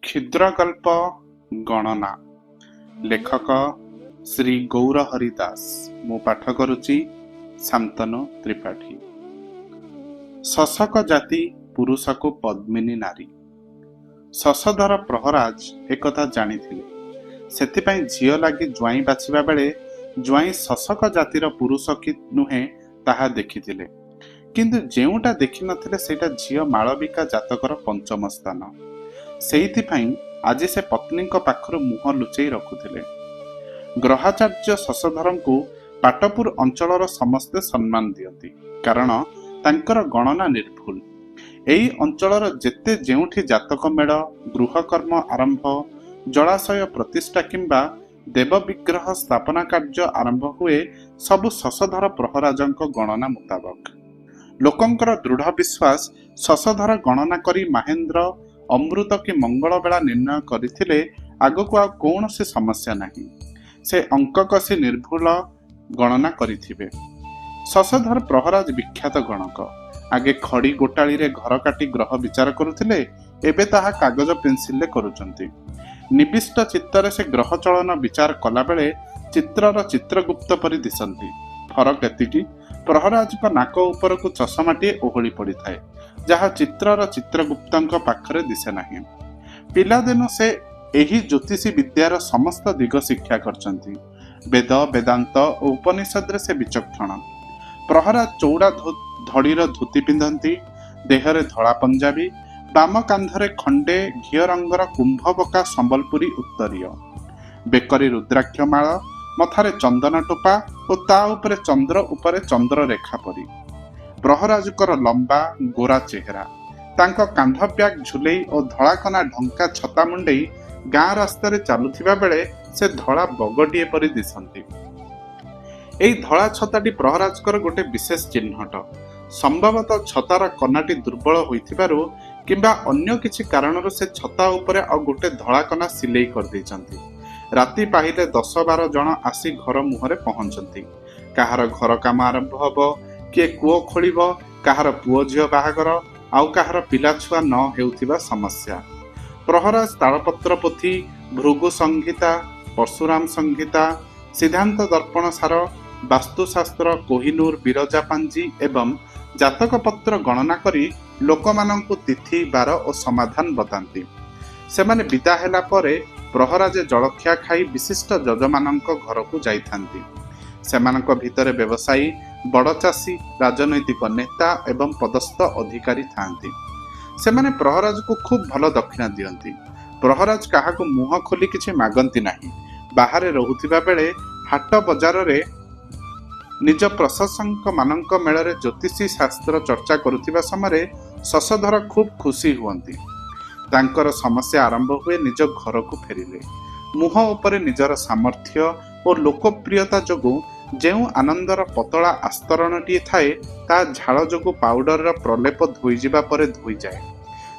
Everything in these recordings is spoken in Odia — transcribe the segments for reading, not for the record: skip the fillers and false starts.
क्षुद्रगल्प गणना लेखक श्री गौरहरि दास। मु पाठ करुची शांतनु त्रिपाठी। शशक जाति पुरुष को पद्मिनी नारी। शशधर प्रहराज एकथा जानिथिले, सेथिपाई झियो लागी ज्वाई बाछिबा बेले ज्वाई शशक जातिर पुरुष कि नुहे ताहा देखिथिले, किंतु जेउटा देखि नथिले सेटा झियो माळविका जातकर पंचम स्थान। सेइथिपाई आज से पत्नी पाखरु मुह लुचेई रखुथिले। ग्रहाचार्य शशधरंकु पाटपुर अंचलर समस्ते सम्मान दियंती, कारण तांकर गणना निर्भुल। एई अंचलर जेते जेउठी जातक मेळ, गृहकर्म आरंभ, जलाशय प्रतिष्ठा किंबा देव विग्रह स्थापना कार्य आरंभ हुए सबु शशधर प्रहराजंक गणना मुताबक। लोकंकर दृढ़ विश्वास शशधर गणना करी महेंद्र अमृत कि मंगल बेला निर्णय करथिले आगको आ कौनसी समस्या नहीं। से अंक कसी निर्भुल गणना करिथिबे। शशधर प्रहराज विख्यात गणक। आगे खड़ी गोटाली रे घर काटी ग्रह विचार करुथिले, एबे ताहा कागज पेंसिल ले करूचंती। निविष्ट चित्तरे से ग्रह चलन विचार कला बेले चित्रर चित्रगुप्त परि दिसंती। फरक एतिकी, प्रहराज का नाक ऊपर को चषमाटीए ओहली पड़ी थाए, जहा चित्रर चित्रगुप्तंक पाखरे दिसे नाही। पिलादिनु से एही ज्योतिषी विद्यार समस्त दिग शिक्षा करचंती। वेद, वेदांत और उपनिषद रे से विचक्षण। प्रहराज चौड़ा धड़ीर धोती पिंधंती, देहरे धड़ा पंजाबी, बाम कांधरे खंडे घिय रंगर कुंभबका संबलपुरी उत्तरीय, बेकरी रुद्राक्ष माळ, मथारे चंदन टोपा और ता उपरे चंद्र उपरे चंद्र रेखा परी। प्रहराजकर लंबा गोरा चेहरा, तांको कांध ब्याग झुलेई और धड़ाकना ढंका छता मुंडेई गाँ रास्ता रे चलुथिबा बेले से धड़ा बगटिए परी दिसंती। एई धड़ा छताटी प्रहराजकर गोटे विशेष चिन्हट। संभवतः छतार कनाटी दुर्बल होइथिबारु किंबा अन्य किछि कारणरु से छता उपरे आ गोटे धड़ा कना सिलेई कर दैचंती। राति पाहिले 10-12 जन आसी घर मुहरे पहुंचंती। काहार घर काम आरंभ हबो, किए कूओ खोलिब, काहार पुओ झियो बाहागर, आउ काहार पिला छुआ न हेउथिबा समस्या। प्रहराज तालपत्र पोथी, भृगु संहिता, परशुराम संहिता, सिद्धांत दर्पण सार, वास्तुशास्त्र, कोहिनूर, बिरजा पांजी एवं जातक पत्र गणना करी लोकमानंकु तिथि बार और समाधान बतांती। सेमाने विदा हेला परे प्रहराज जलखिया खाई विशिष्ट जजमानंक घरकु जाइथांती। सेमानंक भितरे व्यवसायी, बड़ चाषी, राजनैतिक नेता एवं पदस्थ अधिकारी थांती। सेमाने प्रहराज को खूब भल दक्षिणा दियंती। प्रहराज काहाकु मुह खोली किछि मागंती नाही। बाहरे रहुथिबा बेले हाट बजार रे निज प्रशंसक मानंक मेଳରେ ज्योतिषी शास्त्र चर्चा करुथिबा समय शशधर खूब खुशी हुअंती। तांकर समस्या आरंभ हुए निज घर को फेरिले। मुह उपरे निजर सामर्थ्य और लोकप्रियता जोगु जेउ आनंदर पतला आस्तरणटीए थाए, ता झाड़ जोगु पाउडर प्रलेप धोईजिबा परे धोई जाए।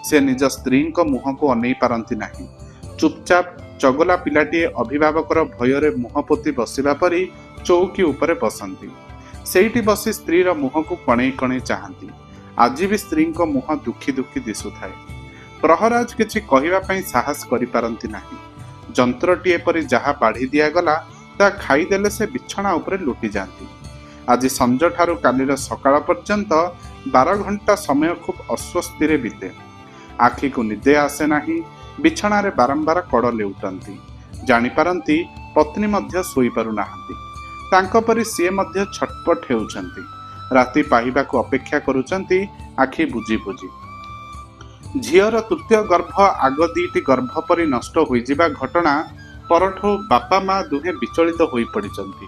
से निज स्त्री मुह को अनै पारंती नाही। चुपचाप चगला पिलाटीए अभिभावकर भୟରେ मुह पोती बसिबा परी चौकी उपरे बसंती। सेठी बसी स्त्रीर मुह को कणै कणै चाहंती। आज भी स्त्री मुह दुखी दुखी दिसुथाए। प्रहराज किछि कहिबा पई साहस करि पारंती नाही। जंत्रटीए परी जहा बाढ़ी दिया गला ता खाईदेले से बिछଣା उपरे लुटी जाती। आज संज ठारू कालीर सकाळ पर्यंत 12 घंटा समय खूब अस्वस्थी रे बीते। आखि को निदे आसे नाही। बिछଣା रे बारंबार कड़ लेउटंती। जानी पारंती पत्नी मध्य सोई पारु नाहंती। तांको परी सिए मध्य छटपट हेउचंती। राति पाहिबाको अपेक्षा करूचंती आखि बुझी बुझी। झियर तृतीय गर्भ आग दीटी गर्भ परी नष्ट होइजिबा घटना परठो बापा माँ दुहे विचलित होई पड़िचंती।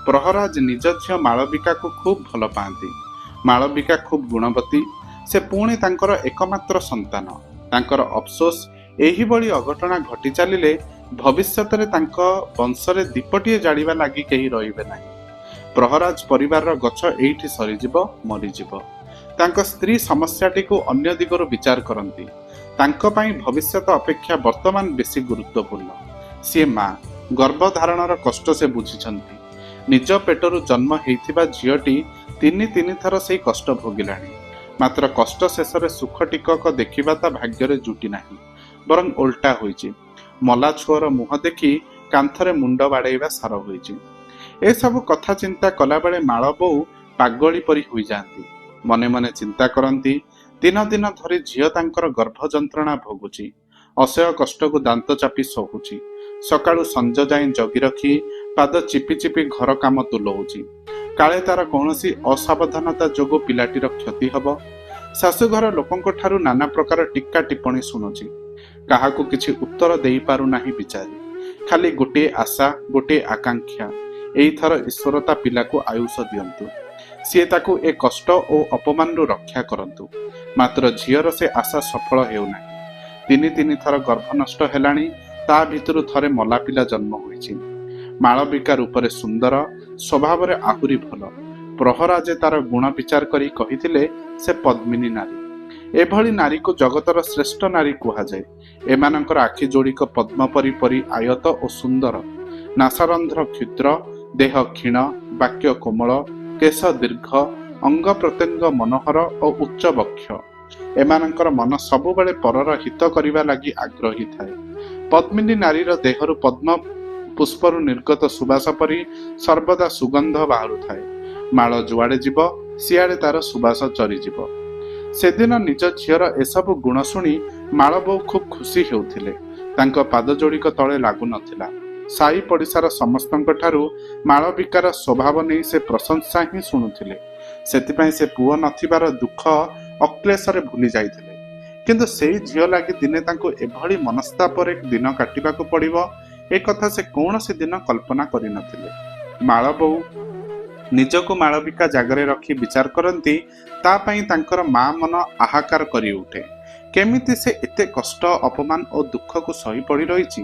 प्रहराज निज झियो माळविका को खूब भल पांती। माळविका खूब गुणवती। से पुणी तांकर एकमात्र संतान। तांकर अफसोस एही बड़ी अघटना घटी चलिले भविष्यत रे तांको वंशरे दीपटीए जाड़िबा लागि केही रहिबे नाही। प्रहराज परिवार गछ एइठी सरीजिब, मरीजिब। तांको स्त्री समस्याटी को अन्य दिगरो विचार करंती। तांको पई भविष्यत अपेक्षा वर्तमान बेसी गुरुत्वपूर्ण। सी माँ गर्भधारणर कष्ट से बुझिछंती। निज पेटरु जन्म हेइथिबा झियोटी तीन थर सेही कष्ट भोगिलाणी। मात्र कष्ट शेषरे सुख टिकक देखिबा ता भाग्ୟରେ जुटी नाही। ବରଂ ଓଲଟା ହୋଇଛି। ମଲା ଛୁଅର ମୁହଁ ଦେଖି କାନ୍ଥରେ ମୁଣ୍ଡ ବାଡ଼େଇବା ସାର ହୋଇଛି। ଏସବୁ କଥା ଚିନ୍ତା କଲାବେଳେ ମାଳ ବୋଉ ପାଗଳି ପରି ହୋଇଯାଆନ୍ତି। ମନେ ମନେ ଚିନ୍ତା କରନ୍ତି, ଦିନ ଦିନ ଧରି ଝିଅ ତାଙ୍କର ଗର୍ଭ ଯନ୍ତ୍ରଣା ଭୋଗୁଛି, ଅସହ୍ୟ କଷ୍ଟକୁ ଦାନ୍ତ ଚାପି ସହୁଛି। ସକାଳୁ ସଞ୍ଜ ଯାଏଁ ଜଗି ରଖି ପାଦ ଚିପି ଚିପି ଘର କାମ ତୁଲଉଛି। କାଳେ ତାର କୌଣସି ଅସାବଧାନତା ଯୋଗୁଁ ପିଲାଟିର କ୍ଷତି ହେବ। ଶାଶୁଘର ଲୋକଙ୍କ ଠାରୁ ନାନା ପ୍ରକାର ଟୀକା ଟିପ୍ପଣୀ ଶୁଣୁଛି। କାହାକୁ କିଛି ଉତ୍ତର ଦେଇପାରୁନାହିଁ ବିଚାରୀ। ଖାଲି ଗୋଟିଏ ଆଶା, ଗୋଟିଏ ଆକାଂକ୍ଷା, ଏଇଥର ଈଶ୍ୱର ତା ପିଲାକୁ ଆୟୁଷ ଦିଅନ୍ତୁ, ସିଏ ତାକୁ ଏ କଷ୍ଟ ଓ ଅପମାନରୁ ରକ୍ଷା କରନ୍ତୁ। ମାତ୍ର ଝିଅର ସେ ଆଶା ସଫଳ ହେଉନାହିଁ। ତିନି ଥର ଗର୍ଭ ନଷ୍ଟ ହେଲାଣି, ତା ଭିତରୁ ଥରେ ମଲା ପିଲା ଜନ୍ମ ହୋଇଛି। ମାଳବିକା ରୂପରେ ସୁନ୍ଦର, ସ୍ୱଭାବରେ ଆହୁରି ଭଲ। ପ୍ରହରାଜେ ତାର ଗୁଣ ବିଚାର କରି କହିଥିଲେ ସେ ପଦ୍ମିନୀ ନାରୀ। ଏଭଳି ନାରୀକୁ ଜଗତର ଶ୍ରେଷ୍ଠ ନାରୀ କୁହାଯାଏ। ଏମାନଙ୍କର ଆଖି ଯୋଡ଼ିକ ପଦ୍ମପରି ପରି ଆୟତ ଓ ସୁନ୍ଦର, ନାସାରନ୍ଧ୍ର କ୍ଷୁଦ୍ର, ଦେହ କ୍ଷୀଣ, ବାକ୍ୟ କୋମଳ, କେଶ ଦୀର୍ଘ, ଅଙ୍ଗ ପ୍ରତ୍ୟଙ୍ଗ ମନୋହର ଓ ଉଚ୍ଚ ବକ୍ଷ। ଏମାନଙ୍କର ମନ ସବୁବେଳେ ପରର ହିତ କରିବା ଲାଗି ଆଗ୍ରହୀ ଥାଏ। ପଦ୍ମିନୀ ନାରୀର ଦେହରୁ ପଦ୍ମ ପୁଷ୍ପରୁ ନିର୍ଗତ ସୁବାସ ପରି ସର୍ବଦା ସୁଗନ୍ଧ ବାହାରୁଥାଏ। ମାଳ ଯୁଆଡ଼େ ଯିବ ସିଆଡ଼େ ତାର ସୁବାସ ଚରିଯିବ। ସେଦିନ ନିଜ ଝିଅର ଏସବୁ ଗୁଣ ଶୁଣି ମାଳ ବୋଉ ଖୁବ୍ ଖୁସି ହେଉଥିଲେ। ତାଙ୍କ ପାଦ ଯୋଡ଼ିକ ତଳେ ଲାଗୁନଥିଲା। ସାଇ ପଡ଼ିଶାର ସମସ୍ତଙ୍କ ଠାରୁ ମାଳବିକାର ସ୍ୱଭାବ ନେଇ ସେ ପ୍ରଶଂସା ହିଁ ଶୁଣୁଥିଲେ। ସେଥିପାଇଁ ସେ ପୁଅ ନଥିବାର ଦୁଃଖ ଅକ୍ଲେଶରେ ଭୁଲି ଯାଇଥିଲେ। କିନ୍ତୁ ସେଇ ଝିଅ ଲାଗି ଦିନେ ତାଙ୍କୁ ଏଭଳି ମନସ୍ତାପରେ ଦିନ କାଟିବାକୁ ପଡ଼ିବ, ଏ କଥା ସେ କୌଣସି ଦିନ କଳ୍ପନା କରିନଥିଲେ। ମାଳ ବୋଉ ନିଜକୁ ମାଳବିକା ଜାଗାରେ ରଖି ବିଚାର କରନ୍ତି। ତା ପାଇଁ ତାଙ୍କର ମା ମନ ଆହାକାର କରି ଉଠେ। କେମିତି ସେ ଏତେ କଷ୍ଟ, ଅପମାନ ଓ ଦୁଃଖକୁ ସହି ପଡ଼ି ରହିଛି।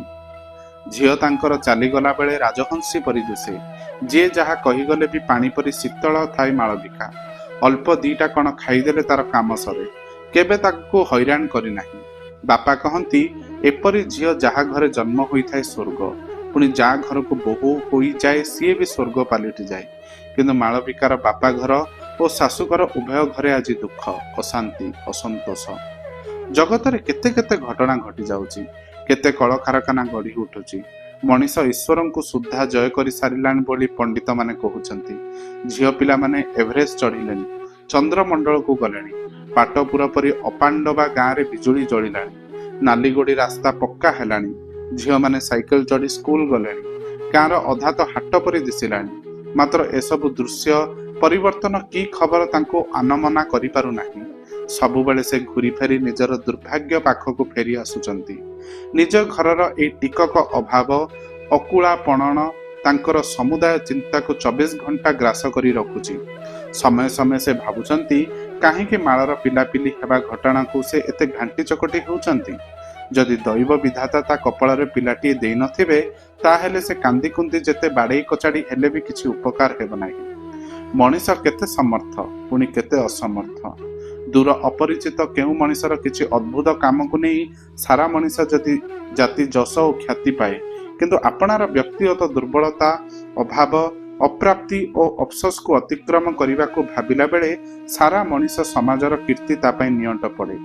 ଝିଅ ତାଙ୍କର ଚାଲିଗଲା ବେଳେ ରାଜହଂସୀ ପରି ଦିଶେ। ଯିଏ ଯାହା କହିଗଲେ ବି ପାଣି ପରି ଶୀତଳ ଥାଏ ମାଳବିକା। ଅଳ୍ପ ଦିଟା କଣ ଖାଇଦେଲେ ତାର କାମ ସରେ। କେବେ ତାକୁ ହଇରାଣ କରିନାହିଁ। ବାପା କହନ୍ତି, ଏପରି ଝିଅ ଯାହା ଘରେ ଜନ୍ମ ହୋଇଥାଏ ସ୍ୱର୍ଗ, ପୁଣି ଯାହା ଘରକୁ ବୋହୂ ହୋଇଯାଏ ସିଏ ବି ସ୍ୱର୍ଗ ପାଲଟିଯାଏ। କିନ୍ତୁ ମାଳବିକାର ବାପା ଘର ଓ ଶାଶୁଘର ଉଭୟ ଘରେ ଆଜି ଦୁଃଖ, ଅଶାନ୍ତି, ଅସନ୍ତୋଷ। ଜଗତରେ କେତେ କେତେ ଘଟଣା ଘଟି ଯାଉଛି, କେତେ କଳକାରଖାନା ଗଢ଼ି ଉଠୁଛି। ମଣିଷ ଈଶ୍ୱରଙ୍କୁ ସୁଦ୍ଧା ଜୟ କରି ସାରିଲାଣି ବୋଲି ପଣ୍ଡିତମାନେ କହୁଛନ୍ତି। ଝିଅ ପିଲାମାନେ ଏଭରେଷ୍ଟ ଚଢ଼ିଲେଣି, ଚନ୍ଦ୍ରମଣ୍ଡଳକୁ ଗଲେଣି। ପାଟପୁର ପରି ଅପାଣ୍ଡବା ଗାଁରେ ବିଜୁଳି ଜଳିଲାଣି। ନାଲିଗୋଡ଼ି ରାସ୍ତା ପକ୍କା ହେଲାଣି। ଝିଅମାନେ ସାଇକେଲ ଚଢ଼ି ସ୍କୁଲ ଗଲେଣି। ଗାଁର ଅଧା ତ ହାଟ ପରି ଦିଶିଲାଣି। ମାତ୍ର ଏସବୁ ଦୃଶ୍ୟ ପରିବର୍ତ୍ତନ କି ଖବର ତାଙ୍କୁ ଆନମନା କରିପାରୁନାହିଁ। ସବୁବେଳେ ସେ ଘୁରି ଫେରି ନିଜର ଦୁର୍ଭାଗ୍ୟ ପାଖକୁ ଫେରି ଆସୁଛନ୍ତି। ନିଜ ଘରର ଏଇ ଟିକକ ଅଭାବ, ଅକୁଳାପଣନ ତାଙ୍କର ସମୁଦାୟ ଚିନ୍ତାକୁ 24 ଘଣ୍ଟା ଗ୍ରାସ କରି ରଖୁଛି। ସମୟ ସମୟ ସେ ଭାବୁଛନ୍ତି, କାହିଁକି ମାଳର ପିଲାପିଲି ହେବା ଘଟଣାକୁ ସେ ଏତେ ଘାଣ୍ଟି ଚକଟି ହେଉଛନ୍ତି। ଯଦି ଦୈବ ବିଧାତା ତା କପାଳରେ ପିଲାଟିଏ ଦେଇନଥିବେ, ତାହେଲେ ସେ କାନ୍ଦି କୁନ୍ଦି ଯେତେ ବାଡ଼େଇ କଚାଡ଼ି ହେଲେ ବି କିଛି ଉପକାର ହେବ ନାହିଁ। ମଣିଷ କେତେ ସମର୍ଥ, ପୁଣି କେତେ ଅସମର୍ଥ। ଦୂର ଅପରିଚିତ କେଉଁ ମଣିଷର କିଛି ଅଦ୍ଭୁତ କାମକୁ ନେଇ ସାରା ମଣିଷ ଯଦି ଜାତି ଯଶ ଓ ଖ୍ୟାତି ପାଏ, କିନ୍ତୁ ଆପଣାର ବ୍ୟକ୍ତିଗତ ଦୁର୍ବଳତା, ଅଭାବ, ଅପ୍ରାପ୍ତି ଓ ଅଫସୋସକୁ ଅତିକ୍ରମ କରିବାକୁ ଭାବିଲା ବେଳେ ସାରା ମଣିଷ ସମାଜର କୀର୍ତ୍ତି ତା ପାଇଁ ନିଅଣ୍ଟ ପଡ଼େ।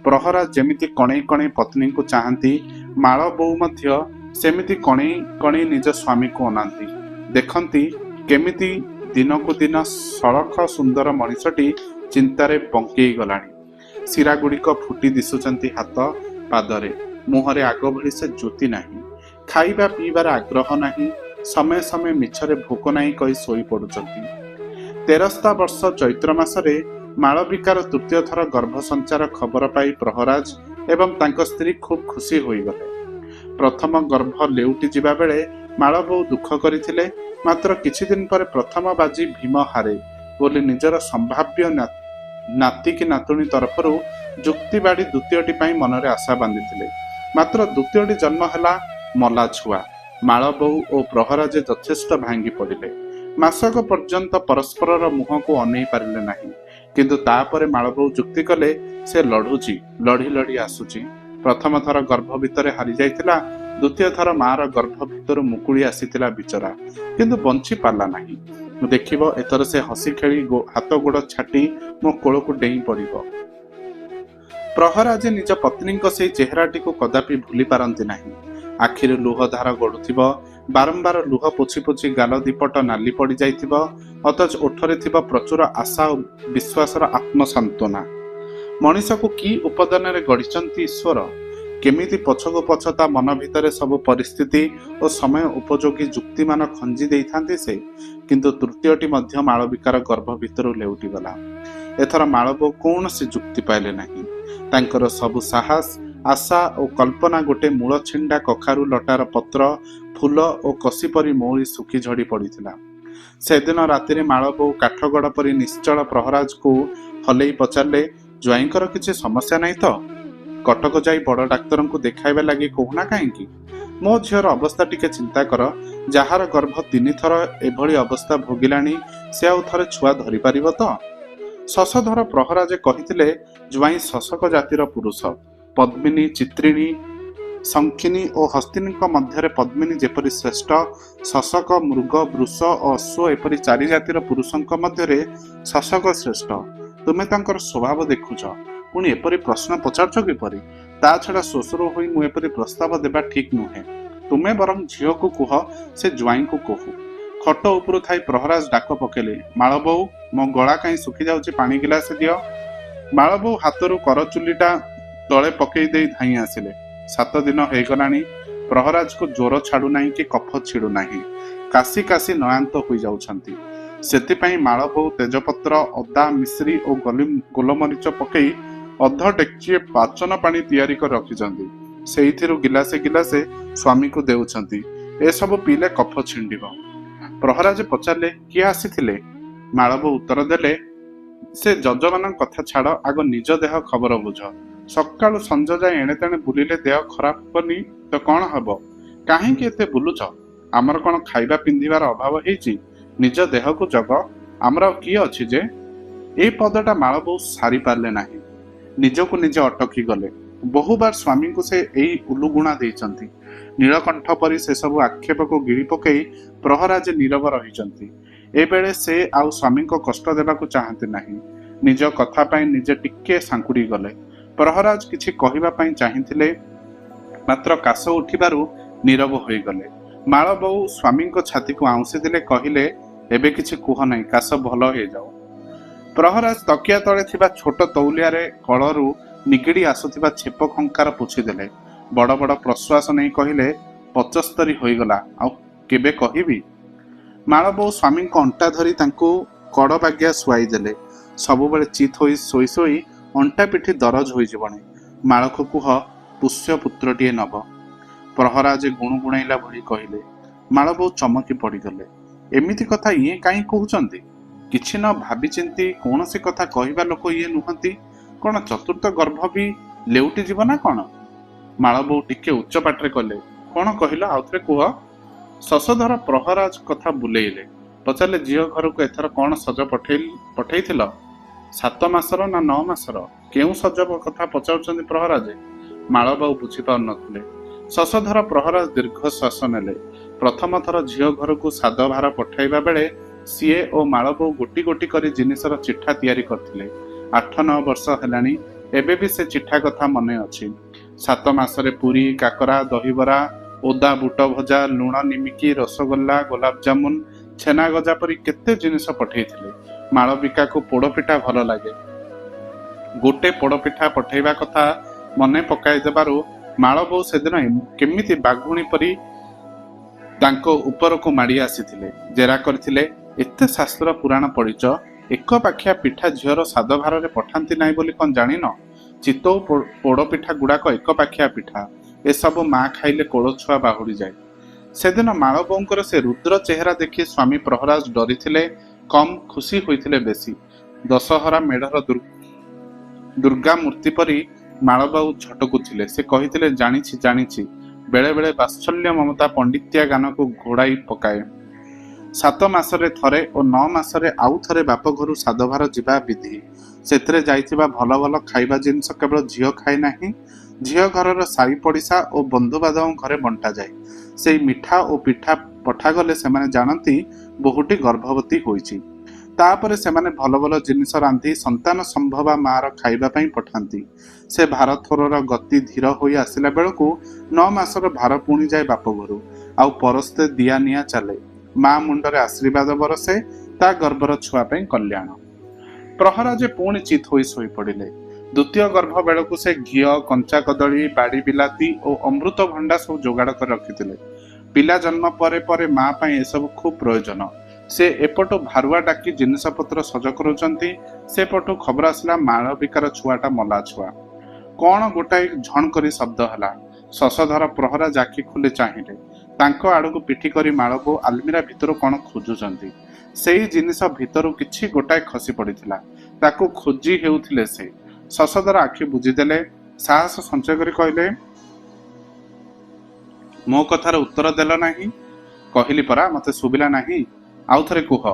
ପ୍ରହରାଜ ଯେମିତି କଣେଇ କଣେଇ ପତ୍ନୀଙ୍କୁ ଚାହାନ୍ତି, ମାଳ ବୋଉ ମଧ୍ୟ ସେମିତି କଣେଇ କଣେଇ ନିଜ ସ୍ୱାମୀକୁ ଅନାନ୍ତି। ଦେଖନ୍ତି କେମିତି ଦିନକୁ ଦିନ ସଳଖ ସୁନ୍ଦର ମଣିଷଟି ଚିନ୍ତାରେ ବଙ୍କେଇ ଗଲାଣି। ଶିରାଗୁଡ଼ିକ ଫୁଟି ଦିଶୁଛନ୍ତି ହାତ ପାଦରେ। ମୁହଁରେ ଆଗ ଭଳି ସେ ଜ୍ୟୋତି ନାହିଁ। ଖାଇବା ପିଇବାର ଆଗ୍ରହ ନାହିଁ। ସମୟ ସମୟ ମିଛରେ ଭୋକ ନାହିଁ କହି ଶୋଇ ପଡ଼ୁଛନ୍ତି। 13 ବର୍ଷ ଚୈତ୍ର ମାସରେ ମାଳବିକାର ତୃତୀୟ ଥର ଗର୍ଭ ସଞ୍ଚାର ଖବର ପାଇ ପ୍ରହରାଜ ଏବଂ ତାଙ୍କ ସ୍ତ୍ରୀ ଖୁବ୍ ଖୁସି ହୋଇଗଲେ। ପ୍ରଥମ ଗର୍ଭ ଲେଉଟି ଯିବା ବେଳେ ମାଳ ବୋଉ ଦୁଃଖ କରିଥିଲେ। ମାତ୍ର କିଛି ଦିନ ପରେ ପ୍ରଥମ ବାଜି ଭୀମ ହାରେ ବୋଲି ନିଜର ସମ୍ଭାବ୍ୟ ନାତି କି ନାତୁଣୀ ତରଫରୁ ଯୁକ୍ତି ବାଢ଼ି ଦ୍ୱିତୀୟଟି ପାଇଁ ମନରେ ଆଶା ବାନ୍ଧିଥିଲେ। ମାତ୍ର ଦ୍ୱିତୀୟଟି ଜନ୍ମ ହେଲା ମଲା ଛୁଆ। ମାଳ ବୋଉ ଓ ପ୍ରହରାଜେ ଯଥେଷ୍ଟ ଭାଙ୍ଗି ପଡ଼ିଲେ। ମାସକ ପର୍ଯ୍ୟନ୍ତ ପରସ୍ପରର ମୁହଁକୁ ଅନେଇ ପାରିଲେ ନାହିଁ। କିନ୍ତୁ ତାପରେ ମାଳବୋଉ ଯୁକ୍ତି କଲେ, ସେ ଲଢ଼ୁଛି, ଲଢ଼ି ଲଢ଼ି ଆସୁଛି। ପ୍ରଥମ ଥର ଗର୍ଭ ଭିତରେ ହାରି ଯାଇଥିଲା, ଦ୍ୱିତୀୟ ଥର ମାର ଗର୍ଭ ଭିତରୁ ମୁକୁଳି ଆସିଥିଲା ବିଚରା, କିନ୍ତୁ ବଞ୍ଚି ପାରିଲା ନାହିଁ। ଦେଖିବ ଏଥର ସେ ହସି ଖେଳି ହାତ ଗୋଡ଼ ଛାଟି ମୋ କୋଳକୁ ଡେଇଁ ପଡ଼ିବ। ପ୍ରହରାଜ ନିଜ ପତ୍ନୀଙ୍କ ସେଇ ଚେହେରାଟିକୁ କଦାପି ଭୁଲି ପାରନ୍ତି ନାହିଁ। ଆଖିରୁ ଲୁହ ଧାର ଗଡୁଥିବ, ବାରମ୍ବାର ଲୁହ ପୋଛି ପୋଛି ଗାଲ ଦିପଟ ନାଲି ପଡିଯାଇଥିବ, ଅଥଚ ଓଠରେ ଥିବା ପ୍ରଚୁର ଆଶା ଓ ବିଶ୍ୱାସର ଆତ୍ମସାନ୍ତ୍ୱନା। ମଣିଷକୁ କି ଉପଦାନରେ ଗଢ଼ିଛନ୍ତି ଈଶ୍ୱର! କେମିତି ପଛକୁ ପଛ ତା ମନ ଭିତରେ ସବୁ ପରିସ୍ଥିତି ଓ ସମୟ ଉପଯୋଗୀ ଯୁକ୍ତିମାନ ଖଞ୍ଜି ଦେଇଥାନ୍ତି ସେ। କିନ୍ତୁ ତୃତୀୟଟି ମଧ୍ୟ ମାଳବିକାର ଗର୍ଭ ଭିତରୁ ଲେଉଟିଗଲା। ଏଥର ମାଳବୋ କୌଣସି ଯୁକ୍ତି ପାଇଲେ ନାହିଁ। ତାଙ୍କର ସବୁ ସାହସ, ଆଶା ଓ କଳ୍ପନା ଗୋଟେ ମୂଳ ଛିଣ୍ଡା କଖାରୁ ଲଟାର ପତ୍ର, ଫୁଲ ଓ କଷି ପରି ମଉଳି ଶୁଖି ଝଡ଼ି ପଡ଼ିଥିଲା। ସେଦିନ ରାତିରେ ମାଳବୋ କାଠଗଡ଼ ପରି ନିଶ୍ଚଳ ପ୍ରହରାଜକୁ ହଲେଇ ପଚାରିଲେ, ଜ୍ୱାଇଁଙ୍କର କିଛି ସମସ୍ୟା ନାହିଁ ତ? କଟକ ଯାଇ ବଡ଼ ଡାକ୍ତରଙ୍କୁ ଦେଖାଇବା ଲାଗି କହୁନା କାହିଁକି? ମୋ ଝିଅର ଅବସ୍ଥା ଟିକେ ଚିନ୍ତା କର। ଯାହାର ଗର୍ଭ 3 ଥର ଏଭଳି ଅବସ୍ଥା ଭୋଗିଲାଣି, ସେ ଆଉ ଥରେ ଛୁଆ ଧରିପାରିବ ତ? ଶଶଧର ପ୍ରହରାଜ କହିଥିଲେ, ଜ୍ୱାଇଁ ଶଶକ ଜାତିର ପୁରୁଷ। ପଦ୍ମିନୀ, ଚିତ୍ରିଣୀ, ଶଙ୍ଖିନୀ ଓ ହସ୍ତିନୀଙ୍କ ମଧ୍ୟରେ ପଦ୍ମିନୀ ଯେପରି ଶ୍ରେଷ୍ଠ, ଶଶକ, ମୃଗ, ବୃଷ ଓ ଅଶ୍ୱ ଏପରି 4 ଜାତିର ପୁରୁଷଙ୍କ ମଧ୍ୟରେ ଶଶକ ଶ୍ରେଷ୍ଠ। ତୁମେ ତାଙ୍କର ସ୍ୱଭାବ ଦେଖୁଛ, ପୁଣି ଏପରି ପ୍ରଶ୍ନ ପଚାରୁଛ କିପରି? ତା ଛଡ଼ା ଶ୍ୱଶୁର ହୋଇ ମୁଁ ଏପରି ପ୍ରସ୍ତାବ ଦେବା ଠିକ୍ ନୁହେଁ। ତୁମେ ବରଂ ଝିଅକୁ କୁହ, ସେ ଜ୍ୱାଇଁଙ୍କୁ କହୁ। ଖଟ ଉପରୁ ଥାଇ ପ୍ରହରାଜ ଡାକ ପକେଇଲେ, ମାଳବୋଉ, ମୋ ଗଳା କାହିଁ ଶୁଖି ଯାଉଛି, ପାଣି ଗିଲାସେ ଦିଅ। ମାଳବୋଉ ହାତରୁ କରଚୁଲିଟା ତଳେ ପକେଇ ଦେଇ ଧାଇଁ ଆସିଲେ। 7 ଦିନ ହେଇଗଲାଣି, ପ୍ରହରାଜକୁ ଜ୍ୱର ଛାଡୁନାହିଁ କି କଫ ଛିଡୁନାହିଁ। କାଶି କାଶି ନୟାନ୍ତ ହୋଇଯାଉଛନ୍ତି। ସେଥିପାଇଁ ମାଳବୋଉ ତେଜପତ୍ର, ଅଦା, ମିଶ୍ରି ଓ ଗୋଲମରିଚ ପକେଇ ଅଧ ଡେକ୍ଚିଏ ପାଚନ ପାଣି ତିଆରି କରି ରଖିଛନ୍ତି। ସେଇଥିରୁ ଗିଲାସେ ଗିଲାସେ ସ୍ୱାମୀକୁ ଦେଉଛନ୍ତି। ଏସବୁ ପିଇଲେ କଫ ଛିଣ୍ଡିବ। ପ୍ରହରାଜ ପଚାରିଲେ, କିଏ ଆସିଥିଲେ? ମାଳବୋଉ ଉତ୍ତର ଦେଲେ, ସେ ଯଜମାନଙ୍କ କଥା ଛାଡ଼, ଆଗ ନିଜ ଦେହ ଖବର ବୁଝ। ସକାଳୁ ସଞ୍ଜ ଯାଏ ଏଣେ ତେଣେ ବୁଲିଲେ ଦେହ ଖରାପ ହବନି ତ କ'ଣ ହବ? କାହିଁକି ଏତେ ବୁଲୁଛ? ଆମର କ'ଣ ଖାଇବା ପିନ୍ଧିବାର ଅଭାବ ହେଇଛି? ନିଜ ଦେହକୁ ଜଗ। ଆମର ଆଉ କିଏ ଅଛି ଯେ? ଏଇ ପଦଟା ମାଳବୋଉ ସାରି ପାରିଲେ ନାହିଁ। ନିଜକୁ ନିଜେ ଅଟକି ଗଲେ। ବହୁବାର ସ୍ୱାମୀଙ୍କୁ ସେ ଏଇ ଉଲୁଗୁଣା ଦେଇଛନ୍ତି। ନୀଳକଣ୍ଠ ପରି ସେସବୁ ଆକ୍ଷେପକୁ ଗିଳି ପକେଇ ପ୍ରହରାଜ ନୀରବ ରହିଛନ୍ତି। ଏବେଳେ ସେ ଆଉ ସ୍ୱାମୀଙ୍କ କଷ୍ଟ ଦେବାକୁ ଚାହାନ୍ତି ନାହିଁ। ନିଜ କଥା ପାଇଁ ନିଜେ ଟିକେ ସାଙ୍କୁଡ଼ି ଗଲେ। ପ୍ରହରାଜ କିଛି କହିବା ପାଇଁ ଚାହିଁଥିଲେ, ମାତ୍ର କାଶ ଉଠିବାରୁ ନୀରବ ହୋଇଗଲେ। ମାଳବୋଉ ସ୍ୱାମୀଙ୍କ ଛାତିକୁ ଆଉଁସି ଦେଲେ, କହିଲେ, ଏବେ କିଛି କୁହ ନାହିଁ, କାଶ ଭଲ ହେଇଯାଉ। ପ୍ରହରାଜ ତକିଆ ତଳେ ଥିବା ଛୋଟ ତଉଲିଆରେ କଳରୁ ନିଗିଡ଼ି ଆସୁଥିବା ଛେପ ଖଙ୍କାର ପୋଛିଦେଲେ। ବଡ଼ ବଡ଼ ପ୍ରଶ୍ୱାସ ନେଇ କହିଲେ, 75 ହୋଇଗଲା, ଆଉ କେବେ କହିବି? ମାଳବୋଉ ସ୍ୱାମୀଙ୍କ ଅଣ୍ଟା ଧରି ତାଙ୍କୁ କଡ଼ ବାଗିଆ ଶୁଆଇ ଦେଲେ। ସବୁବେଳେ ଚିତ୍ ହୋଇ ଶୋଇ ଶୋଇ ଅଣ୍ଟା ପିଠି ଦରଜ ହୋଇଯିବଣି। ମାଳକୁ କୁହ, ପୁଷ୍ୟପୁତ୍ରଟିଏ ନବ। ପ୍ରହରାଜ ଗୁଣୁଗୁଣାଇଲା ଭଳି କହିଲେ। ମାଳବୋଉ ଚମକି ପଡ଼ିଗଲେ। ଏମିତି କଥା ଇଏ କାହିଁ କହୁଛନ୍ତି? କିଛି ନ ଭାବିଚିନ୍ତି କୌଣସି କଥା କହିବା ଲୋକ ଇଏ ନୁହନ୍ତି। କ'ଣ ଚତୁର୍ଥ ଗର୍ଭ ବି ଲେଉଟି ଯିବ ନା କ'ଣ? ମାଳବୋଉ ଟିକେ ଉଚ୍ଚ ପାଟିରେ କଲେ, କ'ଣ କହିଲ, ଆଉଥରେ କୁହ। ଶଶଧର ପ୍ରହରାଜ କଥା ବୁଲେଇଲେ। ପଚାରିଲେ, ଝିଅ ଘରକୁ ଏଥର କ'ଣ ସଜ ପଠେଇଥିଲ? 7 ମାସର ନା 9 ମାସର? କେଉଁ ସଜ କଥା ପଚାରୁଛନ୍ତି ପ୍ରହରାଜ? ମାଳବୋଉ ବୁଝିପାରୁନଥିଲେ। ଶଶଧର ପ୍ରହରାଜ ଦୀର୍ଘଶ୍ୱାସ ନେଲେ। ପ୍ରଥମ ଥର ଝିଅ ଘରକୁ ସାଦ ଭାର ପଠାଇବା ବେଳେ ସିଏ ଓ ମାଳବୋଉ ଗୋଟି ଗୋଟି କରି ଜିନିଷର ଚିଠା ତିଆରି କରିଥିଲେ। 8-9 ବର୍ଷ ହେଲାଣି, ଏବେ ବି ସେ ଚିଠା କଥା ମନେ ଅଛି। 7 ମାସରେ ପୁରୀ, କାକରା, ଦହିବରା, ଓଦା ବୁଟ ଭଜା, ଲୁଣ ନିମିକି, ରସଗୋଲା, ଗୋଲାପଜାମୁନ, ଛେନାଗଜା ପରି କେତେ ଜିନିଷ ପଠେଇଥିଲେ। ମାଳବିକାକୁ ପୋଡ଼ପିଠା ଭଲ ଲାଗେ। ଗୋଟେ ପୋଡ଼ପିଠା ପଠେଇବା କଥା ମନେ ପକାଇ ଦେବାରୁ ମାଳବୋଉ ସେଦିନ କେମିତି ବାଘୁଣୀ ପରି ତାଙ୍କ ଉପରକୁ ମାଡ଼ି ଆସିଥିଲେ। ଜେରା କରିଥିଲେ, ଏତେ ଶାସ୍ତ୍ର ପୁରାଣ ପଢ଼ିଛ, ଏକ ପାଖିଆ ପିଠା ଝିଅର ସାଦ ଭାରରେ ପଠାନ୍ତି ନାହିଁ ବୋଲି କ'ଣ ଜାଣିନ? ଚିତଉ ପୋଡ଼ପିଠା ଗୁଡ଼ାକ ଏକ ପାଖିଆ ପିଠା। ଏସବୁ ମା ଖାଇଲେ କୋଳଛୁଆ ବାହୁଡ଼ିଯାଏ। ସେଦିନ ମାଳବୋଉଙ୍କର ସେ ରୁଦ୍ର ଚେହେରା ଦେଖି ସ୍ୱାମୀ ପ୍ରହରାଜ ଡରିଥିଲେ କମ୍, ଖୁସି ହୋଇଥିଲେ ବେଶୀ। ଦଶହରା ମେଢ଼ର ଦୁର୍ଗା ମୂର୍ତ୍ତି ପରି ମାଳବୋଉ ଝଟକୁଥିଲେ। ସେ କହିଥିଲେ, ଜାଣିଛି ଜାଣିଛି। ବେଳେ ବେଳେ ବାତ୍ସଲ୍ୟ ମମତା ପଣ୍ଡିତିଆ ଗାନକୁ ଘୋଡ଼ାଇ ପକାଏ। 7 ମାସରେ ଥରେ ଓ 9 ମାସରେ ଆଉ ଥରେ ବାପଘରୁ ସାଦଭାର ଯିବା ବିଧି। ସେଥିରେ ଯାଇଥିବା ଭଲ ଭଲ ଖାଇବା ଜିନିଷ କେବଳ ଝିଅ ଖାଏ ନାହିଁ, ଝିଅ ଘରର ସାଇ ପଡ଼ିଶା ଓ ବନ୍ଧୁବାନ୍ଧବଙ୍କ ଘରେ ବଣ୍ଟାଯାଏ। ସେଇ ମିଠା ଓ ପିଠା ପଠାଗଲେ ସେମାନେ ଜାଣନ୍ତି ବୋହୂଟି ଗର୍ଭବତୀ ହୋଇଛି। ତାପରେ ସେମାନେ ଭଲ ଭଲ ଜିନିଷ ରାନ୍ଧି ସନ୍ତାନ ସମ୍ଭବା ମାର ଖାଇବା ପାଇଁ ପଠାନ୍ତି। ସେ ଭାରଥୋରର ଗତି ଧୀର ହୋଇ ଆସିଲା ବେଳକୁ 9 ମାସର ଭାର ପୁଣି ଯାଏ ବାପ ଘରୁ, ଆଉ ପରସ୍ତେ ଦିଆ ନିଆ ଚାଲେ। ମା ମୁଣ୍ଡରେ ଆଶୀର୍ବାଦ ବରସେ, ତା ଗର୍ଭର ଛୁଆ ପାଇଁ କଲ୍ୟାଣ। ପ୍ରହରାଜ ପୁଣି ଚିତ ହୋଇ ଶୋଇପଡ଼ିଲେ। ଦ୍ୱିତୀୟ ଗର୍ଭ ବେଳକୁ ସେ ଘିଅ, କଞ୍ଚା କଦଳୀ, ବାଡ଼ି ବିଲାତି ଓ ଅମୃତ ଭଣ୍ଡା ସବୁ ଯୋଗାଡ଼ କରି ରଖିଥିଲେ। ପିଲା ଜନ୍ମ ପରେ ପରେ ମା ପାଇଁ ଏସବୁ ଖୁବ୍ ପ୍ରୟୋଜନ। ସେ ଏପଟୁ ଭାରୁଆ ଡାକି ଜିନିଷପତ୍ର ସଜ କରୁଛନ୍ତି, ସେପଟୁ ଖବର ଆସିଲା ମାଳବିକାର ଛୁଆଟା ମଲା ଛୁଆ। କଣ ଗୋଟାଏ ଝଣ କରି ଶବ୍ଦ ହେଲା। ଶଶଧର ପ୍ରହରାଜ ଆଖି ଖୋଲି ଚାହିଁଲେ। ତାଙ୍କ ଆଡ଼କୁ ପିଠି କରି ମାଳବୋ ଆଲମିରା ଭିତରୁ କଣ ଖୋଜୁଛନ୍ତି। ସେଇ ଜିନିଷ ଭିତରୁ କିଛି ଗୋଟାଏ ଖସି ପଡ଼ିଥିଲା। ତାକୁ ଖୋଜି ହେଉଥିଲେ ସେ। ଶଶଧର ଆଖି ବୁଜିଦେଲେ, ସାହସ ସଞ୍ଚୟ କରି କହିଲେ, ମୋ କଥାର ଉତ୍ତର ଦେଲ ନାହିଁ? କହିଲି ପରା, ମତେ ଶୁଭିଲା ନାହିଁ। ଆଉ ଥରେ କୁହ।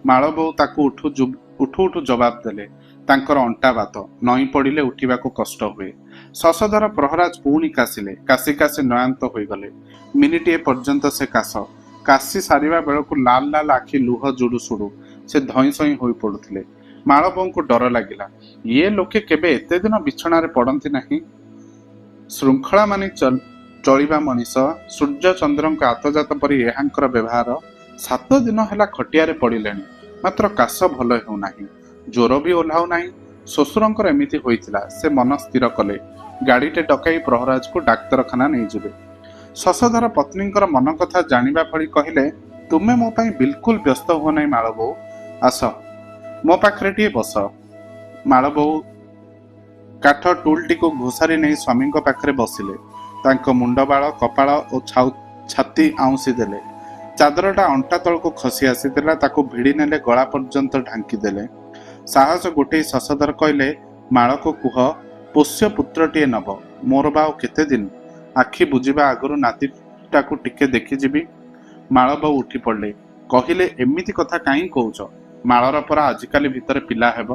ମାଳବୋଉ ତାକୁ ଉଠୁ ଉଠୁ ଜବାବ ଦେଲେ। ତାଙ୍କର ଅଣ୍ଟା ବାତ, ନଇଁ ପଡ଼ିଲେ ଉଠିବାକୁ କଷ୍ଟ ହୁଏ। ଶଶଧର ପ୍ରହରାଜ ପୁଣି କାଶିଲେ। କାଶି କାଶି ନୟାନ୍ତ ହୋଇଗଲେ। ମିନିଟିଏ ପର୍ଯ୍ୟନ୍ତ ସେ କାଶି ସାରିବା ବେଳକୁ ଲାଲ ଲାଲ ଆଖି ଲୁହ ଜୁଡୁ ସୁଡୁ ସେ ଧଇଁ ସଇଁ ହୋଇ ପଡୁଥିଲେ। ମାଳବୋଉଙ୍କୁ ଡର ଲାଗିଲା। ଇଏ ଲୋକେ କେବେ ଏତେ ଦିନ ବିଛଣାରେ ପଡନ୍ତି ନାହିଁ। ଶୃଙ୍ଖଳା ମାନି ଚଳିବା ମଣିଷ। ସୂର୍ଯ୍ୟ ଚନ୍ଦ୍ରଙ୍କ ଆତଜାତ ପରି ଏହାଙ୍କର ବ୍ୟବହାର। 7 ଦିନ ହେଲା ଖଟିଆରେ ପଡ଼ିଲେଣି, ମାତ୍ର କାଶ ଭଲ ହେଉନାହିଁ, ଜ୍ୱର ବି ଓହ୍ଲାଉ ନାହିଁ। ଶ୍ୱଶୁରଙ୍କର ଏମିତି ହୋଇଥିଲା। ସେ ମନ ସ୍ଥିର କଲେ, ଗାଡ଼ିଟେ ଡକାଇ ପ୍ରହରାଜକୁ ଡାକ୍ତରଖାନା ନେଇଯିବେ। ଶଶଧର ପତ୍ନୀଙ୍କର ମନ କଥା ଜାଣିବା ଭଳି କହିଲେ, ତୁମେ ମୋ ପାଇଁ ବିଲକୁଲ ବ୍ୟସ୍ତ ହୁଅ ନାହିଁ ମାଳବୋଉ। ଆସ, ମୋ ପାଖରେ ଟିକେ ବସ। ମାଳବୋଉ କାଠ ଟୁଲଟିକୁ ଘୋଷାରି ନେଇ ସ୍ୱାମୀଙ୍କ ପାଖରେ ବସିଲେ। ତାଙ୍କ ମୁଣ୍ଡବାଳ, କପାଳ ଓ ଛାତି ଆଉଁସି ଦେଲେ। ଚାଦରଟା ଅଣ୍ଟା ତଳକୁ ଖସି ଆସିଥିଲା, ତାକୁ ଭିଡ଼ି ନେଲେ, ଗଳା ପର୍ଯ୍ୟନ୍ତ ଢାଙ୍କି ଦେଲେ। ସାହସ ଗୋଟେଇ ଶଶଧର କହିଲେ, ମାଳକୁ କୁହ ପୋଷ୍ୟ ପୁତ୍ରଟିଏ ନବ। ମୋର ବା ଆଉ କେତେ ଦିନ। ଆଖି ବୁଜିବା ଆଗରୁ ନାତିଟାକୁ ଟିକେ ଦେଖିଯିବି। ମାଳବୋଉ ଉଠି ପଡ଼ିଲେ। କହିଲେ, ଏମିତି କଥା କାହିଁ କହୁଛ? ମାଳର ପରା ଆଜିକାଲି ଭିତରେ ପିଲା ହେବ।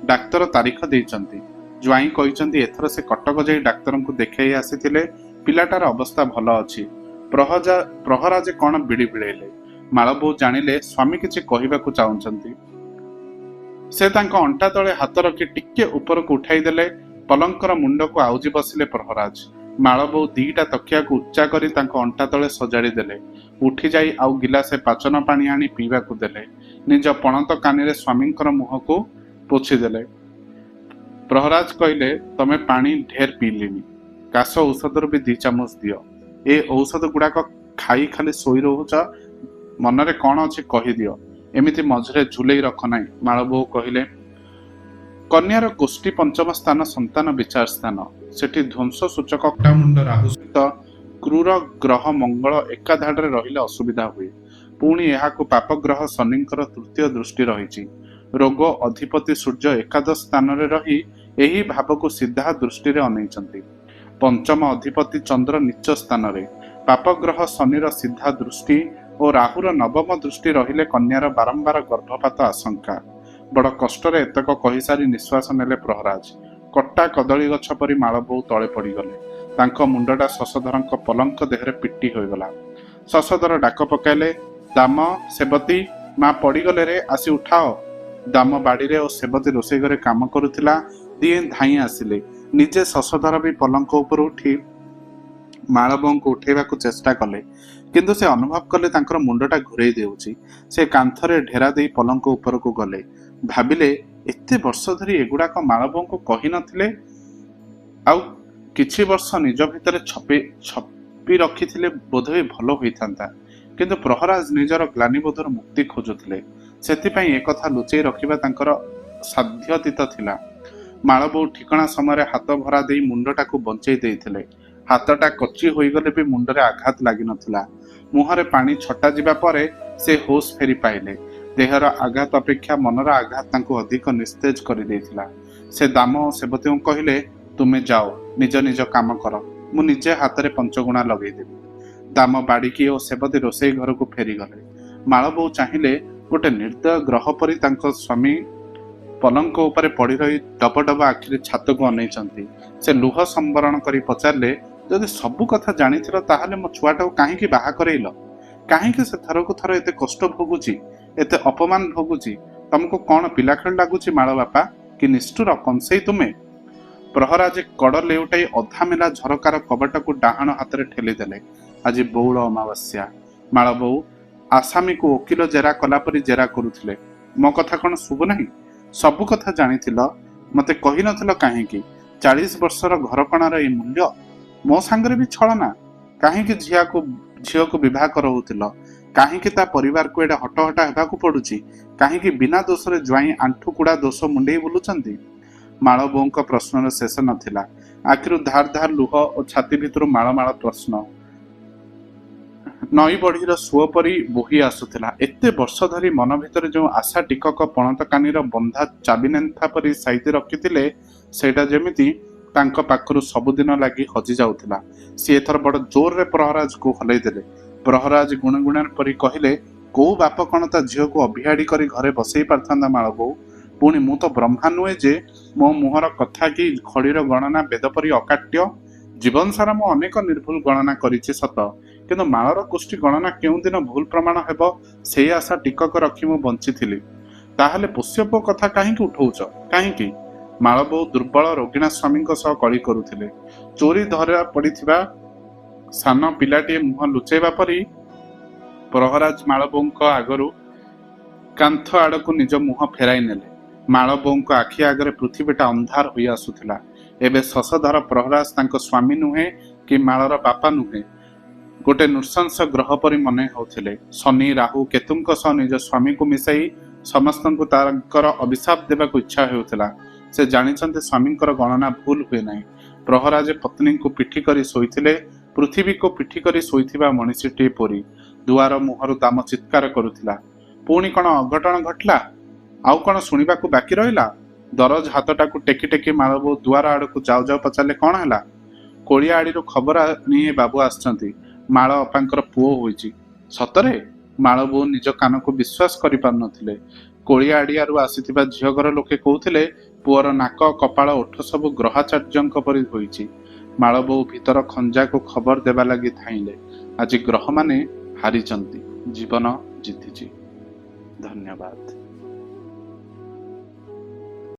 ଡାକ୍ତର ତାରିଖ ଦେଇଛନ୍ତି। ଜ୍ୱାଇଁ କହିଛନ୍ତି ଏଥର ସେ କଟକ ଯାଇ ଡାକ୍ତରଙ୍କୁ ଦେଖାଇ ଆସିଥିଲେ। ପିଲାଟାର ଅବସ୍ଥା ଭଲ ଅଛି। ପ୍ରହରାଜେ କଣ ବିଡ଼ି ବିଳେଇଲେ। ମାଳବୋଉ ଜାଣିଲେ ସ୍ୱାମୀ କିଛି କହିବାକୁ ଚାହୁଁଛନ୍ତି। ସେ ତାଙ୍କ ଅଣ୍ଟା ତଳେ ହାତ ରଖି ଟିକେ ଉପରକୁ ଉଠାଇ ଦେଲେ। ପଲଙ୍କର ମୁଣ୍ଡକୁ ଆଉଜି ବସିଲେ ପ୍ରହରାଜ। ମାଳବୋଉ 2ଟା ତକିଆକୁ ଉଚ୍ଚା କରି ତାଙ୍କ ଅଣ୍ଟା ତଳେ ସଜାଡ଼ି ଦେଲେ। ଉଠି ଯାଇ ଆଉ ଗିଲାସେ ପାଚନ ପାଣି ଆଣି ପିଇବାକୁ ଦେଲେ। ନିଜ ପଣତ କାନିରେ ସ୍ୱାମୀଙ୍କର ମୁହଁକୁ ପୋଛିଦେଲେ। ପ୍ରହରାଜ କହିଲେ, ତମେ ପାଣି ଢେର ପିଇଲିନି। କାଶ ଔଷଧରୁ ବି 2 ଚାମଚ ଦିଅ। ଏ ଔଷଧ ଗୁଡ଼ାକ ଖାଇ ଖାଲି ଶୋଇ ରହୁଛ। ମନରେ କଣ ଅଛି କହିଦିଅ। ଏମିତି ମଝିରେ ଝୁଲେଇ ରଖ ନାହିଁ। ମାଳବୋଉ କହିଲେ, କନ୍ୟାର ଗୋଷ୍ଠୀ ପଞ୍ଚମ ସ୍ଥାନ ସନ୍ତାନ ବିଚାର ସ୍ଥାନ। ସେଠି ଧ୍ୱଂସ ସୂଚକ କଟାମୁଣ୍ଡ ରାହୁ ସହିତ କ୍ରୂର ଗ୍ରହ ମଙ୍ଗଳ ଏକା ଧାଡରେ ରହିଲେ ଅସୁବିଧା ହୁଏ। ପୁଣି ଏହାକୁ ପାପଗ୍ରହ ଶନିଙ୍କର 3ୟ ଦୃଷ୍ଟି ରହିଛି। ରୋଗ ଅଧିପତି ସୂର୍ଯ୍ୟ ଏକାଦଶ ସ୍ଥାନରେ ରହି ଏହି ଭାବକୁ ସିଧା ଦୃଷ୍ଟିରେ ଅନେଇଛନ୍ତି। ପଞ୍ଚମ ଅଧିପତି ଚନ୍ଦ୍ର ନିଚ ସ୍ଥାନରେ। ପାପଗ୍ରହ ଶନିର ସିଧା ଦୃଷ୍ଟି ଓ ରାହୁର 9ମ ଦୃଷ୍ଟି ରହିଲେ କନ୍ୟାର ବାରମ୍ବାର ଗର୍ଭପାତ ଆଶଙ୍କା। ବଡ଼ କଷ୍ଟରେ ଏତକ କହିସାରି ନିଶ୍ୱାସ ନେଲେ ପ୍ରହରାଜ। କଟା କଦଳୀ ଗଛ ପରି ମାଳବୋଉ ତଳେ ପଡ଼ିଗଲେ। ତାଙ୍କ ମୁଣ୍ଡଟା ଶଶଧରଙ୍କ ପଲଙ୍କ ଦେହରେ ପିଟି ହୋଇଗଲା। ଶଶଧର ଡାକ ପକାଇଲେ, ଦାମ, ସେବତୀ, ମା ପଡ଼ିଗଲେ ରେ, ଆସି ଉଠାଅ। ଦାମ ବାଡ଼ିରେ ଓ ସେବତୀ ରୋଷେଇ ଘରେ କାମ କରୁଥିଲା। 2 ଧାଇଁ ଆସିଲେ। ନିଜେ ଶଶଧର ବି ପଲଙ୍କ ଉପରୁ ଉଠି ମାଳବୋଉଙ୍କୁ ଉଠାଇବାକୁ ଚେଷ୍ଟା କଲେ, କିନ୍ତୁ ସେ ଅନୁଭବ କଲେ ତାଙ୍କର ମୁଣ୍ଡଟା ଘୁରେଇ ଦେଉଛି। ସେ କାନ୍ଥରେ ଢେରା ଦେଇ ପଲଙ୍କ ଉପରକୁ ଗଲେ। ଭାବିଲେ, ଏତେ ବର୍ଷ ଧରି ଏଗୁଡ଼ାକ ମାଳବୋଉଙ୍କୁ କହିନଥିଲେ। ଆଉ କିଛି ବର୍ଷ ନିଜ ଭିତରେ ଛପି ରଖିଥିଲେ ବୋଧହୁଏ ଭଲ ହୋଇଥାନ୍ତା। କିନ୍ତୁ ପ୍ରହରାଜ ନିଜର ଗ୍ଲାନିବୋଧରୁ ମୁକ୍ତି ଖୋଜୁଥିଲେ। ସେଥିପାଇଁ ଏକଥା ଲୁଚେଇ ରଖିବା ତାଙ୍କର ସାଧ୍ୟତୀତ ଥିଲା। ମାଳବୋଉ ଠିକଣା ସମୟରେ ହାତ ଭରା ଦେଇ ମୁଣ୍ଡଟାକୁ ବଞ୍ଚେଇ ଦେଇଥିଲେ। ହାତଟା କଚି ହୋଇଗଲେ ବି ମୁଣ୍ଡରେ ଆଘାତ ଲାଗିନଥିଲା। ମୁହଁରେ ପାଣି ଛଟା ଯିବା ପରେ ସେ ହୋସ୍ ଫେରି ପାଇଲେ। ଦେହର ଆଘାତ ଅପେକ୍ଷା ମନର ଆଘାତ ତାଙ୍କୁ ଅଧିକ ନିସ୍ତେଜ କରିଦେଇଥିଲା। ସେ ଦାମ ଓ ସେବତୀଙ୍କୁ କହିଲେ, ତୁମେ ଯାଅ, ନିଜ ନିଜ କାମ କର। ମୁଁ ନିଜେ ହାତରେ 5 ଗୁଣା ଲଗେଇଦେବି। ଦାମ ବାଡ଼ିକି ଓ ସେବତୀ ରୋଷେଇ ଘରକୁ ଫେରିଗଲେ। ମାଳବୋଉ ଚାହିଁଲେ, ଗୋଟେ ନିର୍ଦ୍ଦୟ ଗ୍ରହ ପରି ତାଙ୍କ ସ୍ୱାମୀ ପଲଙ୍କ ଉପରେ ପଡ଼ି ରହି ଡବ ଡବ ଆଖିରେ ଛାତକୁ ଅନେଇଛନ୍ତି। ସେ ଲୁହ ସମ୍ବରଣ କରି ପଚାରିଲେ, ଯଦି ସବୁ କଥା ଜାଣିଥିଲ ତାହେଲେ ମୋ ଛୁଆଟାକୁ କାହିଁକି ବାହା କରେଇଲ? କାହିଁକି ସେ ଥରକୁ ଥର ଏତେ କଷ୍ଟ ଭୋଗୁଛି, ଏତେ ଅପମାନ ଭୋଗୁଛି? ତମକୁ କ'ଣ ପିଲା ଖେଳ ଲାଗୁଛି ମାଳ ବାପା? କି ନିଷ୍ଠୁର କଂସେଇ ତୁମେ? ପ୍ରହରାଜ କଡ଼ ଲେଉଟାଇ ଅଧା ମେଲା ଝରକାର କବାଟକୁ ଡାହାଣ ହାତରେ ଠେଲିଦେଲେ। ଆଜି ବଉଳ ଅମାବାସ୍ୟା। ମାଳ ବୋଉ ଆସାମୀକୁ ଓକିଲ ଜେରା କଲା ପରି ଜେରା କରୁଥିଲେ। ମୋ କଥା କ'ଣ ଶୁଭୁନାହିଁ? ସବୁ କଥା ଜାଣିଥିଲ, ମତେ କହିନଥିଲ କାହିଁକି? 40 ବର୍ଷର ଘରକଣାର ଏଇ ମୂଲ୍ୟ? ମୋ ସାଙ୍ଗରେ ବି ଛଳନା। କାହିଁକି ଝିଅକୁ ବିବାହ କରଉଥିଲ? କାହିଁକି ତା ପରିବାରକୁ ଏଡେ ହଟହଟା ହେବାକୁ ପଡୁଛି? କାହିଁକି ବିନା ଦୋଷରେ ଜ୍ୱାଇଁ ଆଣ୍ଠୁକୁଡା ଦୋଷ ମୁଣ୍ଡେଇ ବୁଲୁଛନ୍ତି? ମାଳ ବୋଉଙ୍କ ପ୍ରଶ୍ନର ଶେଷ ନଥିଲା। ଆଖିରୁ ଧାର ଧାର ଲୁହ ଓ ଛାତି ଭିତରୁ ମାଳ ମାଳ ପ୍ରଶ୍ନ ନଈ ବଢିର ସୁଅ ପରି ବୋହି ଆସୁଥିଲା। ଏତେ ବର୍ଷ ଧରି ମନ ଭିତରେ ଯେଉଁ ଆଶା ଟିକକ ପଣତ କାନିର ବନ୍ଧା ଚାବିନେନ୍ଥା ପରି ସାଇତି ରଖିଥିଲେ, ସେଇଟା ଯେମିତି ତାଙ୍କ ପାଖରୁ ସବୁଦିନ ଲାଗି ହଜି ଯାଉଥିଲା। ସିଏ ଏଥର ବଡ ଜୋରରେ ପ୍ରହରାଜକୁ ହଲେଇ ଦେଲେ। ପ୍ରହରାଜ ଗୁଣଗୁଣାର ପରି କହିଲେ, କୋଉ ବାପ କ'ଣ ତା ଝିଅକୁ ଅଭିଆଡି କରି ଘରେ ବସେଇ ପାରିଥାନ୍ତା ମାଳ ବୋଉ? ପୁଣି ମୁଁ ତ ବ୍ରହ୍ମା ନୁହେଁ ଯେ ମୋ ମୁହଁର କଥା କି ଘଡ଼ିର ଗଣନା ବେଦ ପରି ଅକାଟ୍ୟ। ଜୀବନ ସାରା ମୁଁ ଅନେକ ନିର୍ଭୁଲ ଗଣନା କରିଛି ସତ, କିନ୍ତୁ ମାଳର ଗୋଷ୍ଠୀ ଗଣନା କେଉଁଦିନ ଭୁଲ ପ୍ରମାଣ ହେବ ସେଇ ଆଶା ଟିକକ ରଖି ମୁଁ ବଞ୍ଚିଥିଲି। ତାହେଲେ ପୋଷ୍ୟପୁଅ କଥା କାହିଁକି ଉଠଉଛ? କାହିଁକି? ମାଳ ବୋଉ ଦୁର୍ବଳ ରୋଗିଣା ସ୍ୱାମୀଙ୍କ ସହ କଳି କରୁଥିଲେ। ଚୋରି ଧରା ପଡ଼ିଥିବା ସାନ ପିଲାଟିଏ ମୁହଁ ଲୁଚେଇବା ପରି ପ୍ରହରାଜ ମାଳ ବୋଉଙ୍କ ଆଗରୁ କାନ୍ଥ ଆଡ଼କୁ ନିଜ ମୁହଁ ଫେରାଇ ନେଲେ। ମାଳ ବୋଉଙ୍କ ଆଖି ଆଗରେ ପୃଥିବୀଟା ଅନ୍ଧାର ହୋଇ ଆସୁଥିଲା। ଏବେ ଶଶଧର ପ୍ରହରାଜ ତାଙ୍କ ସ୍ୱାମୀ ନୁହେଁ କି ମାଳର ବାପା ନୁହେଁ, ଗୋଟେ ନୃଶଂସ ଗ୍ରହ ପରି ମନେ ହେଉଥିଲେ। ଶନି ରାହୁ କେତୁଙ୍କ ସହ ନିଜ ସ୍ୱାମୀକୁ ମିଶାଇ ସମସ୍ତଙ୍କୁ ତାଙ୍କର ଅଭିଶାପ ଦେବାକୁ ଇଚ୍ଛା ହେଉଥିଲା। ସେ ଜାଣିଛନ୍ତି ସ୍ୱାମୀଙ୍କର ଗଣନା ଭୁଲ ହୁଏ ନାହିଁ। ପ୍ରହରାଜ ପତ୍ନୀଙ୍କୁ ପିଠି କରି ଶୋଇଥିଲେ, ପୃଥିବୀକୁ ପିଠି କରି ଶୋଇଥିବା ମଣିଷଟିଏ ପରି। ଦୁଆର ମୁହଁରୁ ଦାମ ଚିତ୍କାର କରୁଥିଲା। ପୁଣି କ'ଣ ଅଘଟଣ ଘଟିଲା? ଆଉ କ'ଣ ଶୁଣିବାକୁ ବାକି ରହିଲା? ଦରଜ ହାତଟାକୁ ଟେକି ଟେକି ମାଳ ବୋଉ ଦୁଆର ଆଡ଼କୁ ଯାଉ ଯାଉ ପଚାରିଲେ, କ'ଣ ହେଲା? କୋଳିଆ ଆଡ଼ିରୁ ଖବର ନିଏ ବାବୁ ଆସିଛନ୍ତି। ମାଳ ଅପାଙ୍କର ପୁଅ ହୋଇଛି। ସତରେ? ମାଳ ବୋଉ ନିଜ କାନକୁ ବିଶ୍ୱାସ କରିପାରୁନଥିଲେ। କୋଳିଆ ଆଡ଼ିଆରୁ ଆସିଥିବା ଝିଅ ଘର ଲୋକେ କହୁଥିଲେ ପୁଅର ନାକ କପାଳ ଓଠ ସବୁ ଗ୍ରହାଚାର୍ଯ୍ୟଙ୍କ ପରି ହୋଇଛି। ମାଳ ବୋଉ ଭିତର ଖଞ୍ଜାକୁ ଖବର ଦେବା ଲାଗି ଧାଇଁଲେ। ଆଜି ଗ୍ରହମାନେ ହାରିଛନ୍ତି, ଜୀବନ ଜିତିଛି। ଧନ୍ୟବାଦ।